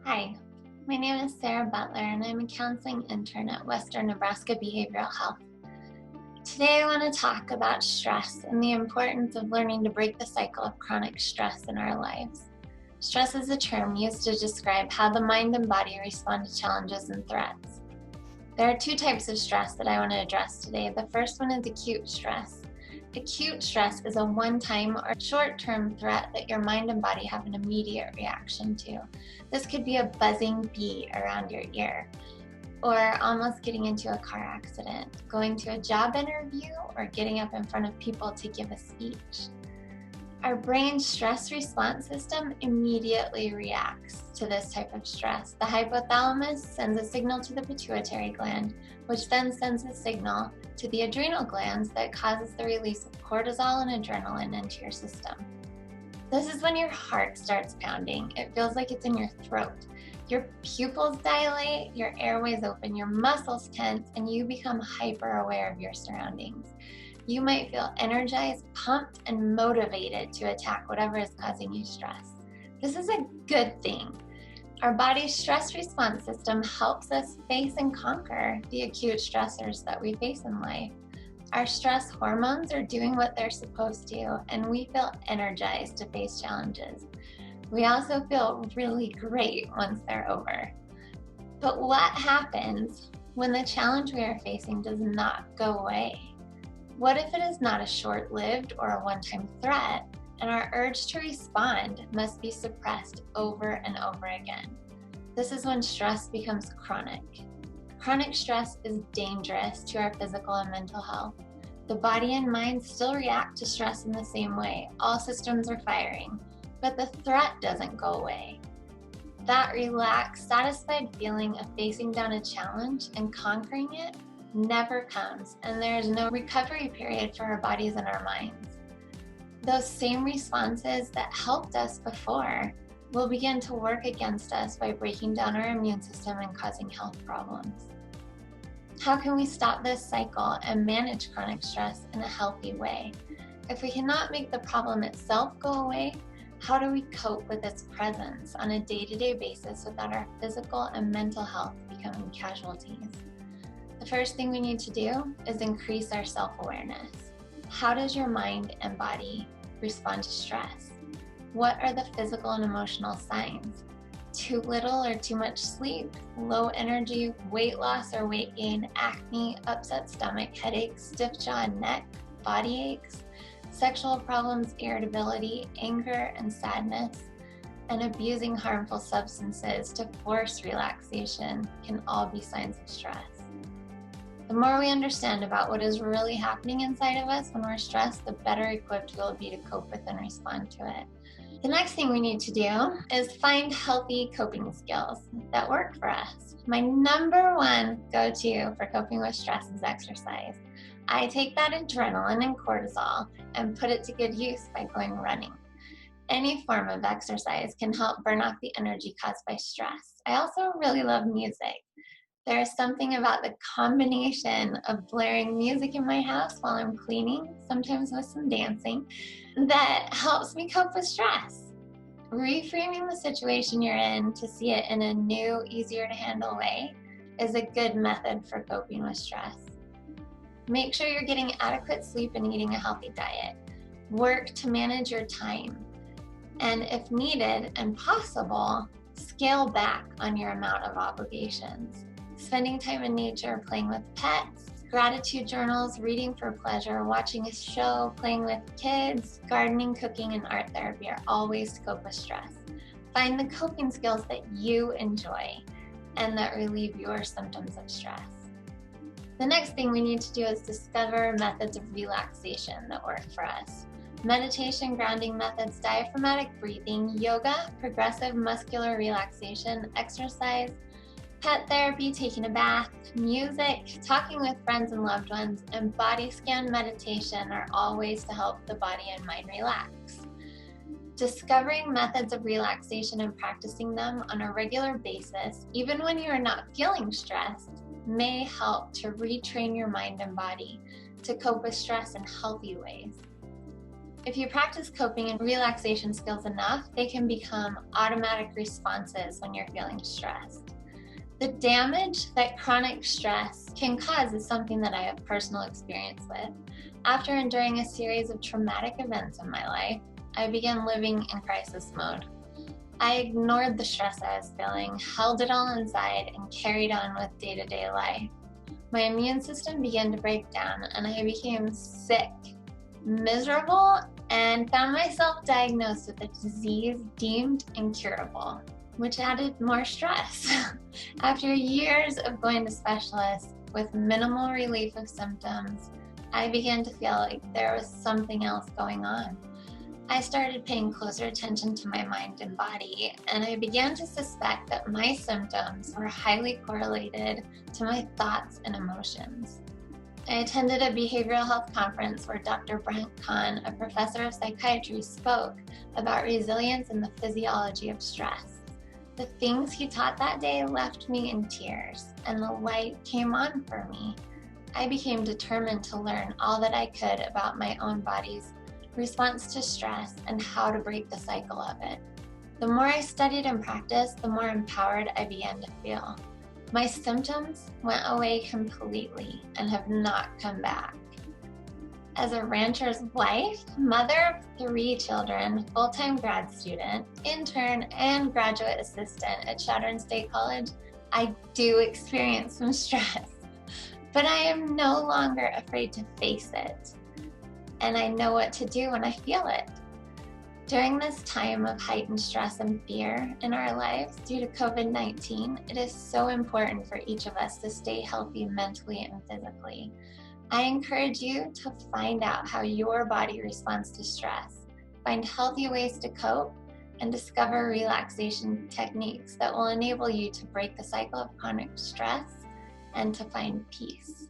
Hi, my name is Sarah Butler and I'm a counseling intern at Western Nebraska Behavioral Health. Today I want to talk about stress and the importance of learning to break the cycle of chronic stress in our lives. Stress is a term used to describe how the mind and body respond to challenges and threats. There are two types of stress that I want to address today. The first one is acute stress. Acute stress is a one-time or short-term threat that your mind and body have an immediate reaction to. This could be a buzzing bee around your ear, or almost getting into a car accident, going to a job interview, or getting up in front of people to give a speech. Our brain's stress response system immediately reacts to this type of stress. The hypothalamus sends a signal to the pituitary gland, which then sends a signal to the adrenal glands that causes the release of cortisol and adrenaline into your system. This is when your heart starts pounding. It feels like it's in your throat. Your pupils dilate, your airways open, your muscles tense, and you become hyper aware of your surroundings. You might feel energized, pumped, and motivated to attack whatever is causing you stress. This is a good thing. Our body's stress response system helps us face and conquer the acute stressors that we face in life. Our stress hormones are doing what they're supposed to, and we feel energized to face challenges. We also feel really great once they're over. But what happens when the challenge we are facing does not go away? What if it is not a short-lived or a one-time threat, and our urge to respond must be suppressed over and over again? This is when stress becomes chronic. Chronic stress is dangerous to our physical and mental health. The body and mind still react to stress in the same way. All systems are firing, but the threat doesn't go away. That relaxed, satisfied feeling of facing down a challenge and conquering it never comes, and there is no recovery period for our bodies and our minds. Those same responses that helped us before will begin to work against us by breaking down our immune system and causing health problems. How can we stop this cycle and manage chronic stress in a healthy way? If we cannot make the problem itself go away, how do we cope with its presence on a day-to-day basis without our physical and mental health becoming casualties? The first thing we need to do is increase our self-awareness. How does your mind and body respond to stress? What are the physical and emotional signs? Too little or too much sleep, low energy, weight loss or weight gain, acne, upset stomach, headaches, stiff jaw and neck, body aches, sexual problems, irritability, anger and sadness, and abusing harmful substances to force relaxation can all be signs of stress. The more we understand about what is really happening inside of us when we're stressed, the better equipped we'll be to cope with and respond to it. The next thing we need to do is find healthy coping skills that work for us. My number one go-to for coping with stress is exercise. I take that adrenaline and cortisol and put it to good use by going running. Any form of exercise can help burn off the energy caused by stress. I also really love music. There's something about the combination of blaring music in my house while I'm cleaning, sometimes with some dancing, that helps me cope with stress. Reframing the situation you're in to see it in a new, easier to handle way is a good method for coping with stress. Make sure you're getting adequate sleep and eating a healthy diet. Work to manage your time. And if needed and possible, scale back on your amount of obligations. Spending time in nature, playing with pets, gratitude journals, reading for pleasure, watching a show, playing with kids, gardening, cooking, and art therapy are all ways to cope with stress. Find the coping skills that you enjoy and that relieve your symptoms of stress. The next thing we need to do is discover methods of relaxation that work for us. Meditation, grounding methods, diaphragmatic breathing, yoga, progressive muscular relaxation, exercise, pet therapy, taking a bath, music, talking with friends and loved ones, and body scan meditation are all ways to help the body and mind relax. Discovering methods of relaxation and practicing them on a regular basis, even when you are not feeling stressed, may help to retrain your mind and body to cope with stress in healthy ways. If you practice coping and relaxation skills enough, they can become automatic responses when you're feeling stressed. The damage that chronic stress can cause is something that I have personal experience with. After enduring a series of traumatic events in my life, I began living in crisis mode. I ignored the stress I was feeling, held it all inside, and carried on with day-to-day life. My immune system began to break down, and I became sick, miserable, and found myself diagnosed with a disease deemed incurable, which added more stress. After years of going to specialists with minimal relief of symptoms, I began to feel like there was something else going on. I started paying closer attention to my mind and body, and I began to suspect that my symptoms were highly correlated to my thoughts and emotions. I attended a behavioral health conference where Dr. Brent Kahn, a professor of psychiatry, spoke about resilience and the physiology of stress. The things he taught that day left me in tears, and the light came on for me. I became determined to learn all that I could about my own body's response to stress and how to break the cycle of it. The more I studied and practiced, the more empowered I began to feel. My symptoms went away completely and have not come back. As a rancher's wife, mother of 3 children, full-time grad student, intern, and graduate assistant at Chadron State College, I do experience some stress, but I am no longer afraid to face it. And I know what to do when I feel it. During this time of heightened stress and fear in our lives due to COVID-19, it is so important for each of us to stay healthy mentally and physically. I encourage you to find out how your body responds to stress, find healthy ways to cope, and discover relaxation techniques that will enable you to break the cycle of chronic stress and to find peace.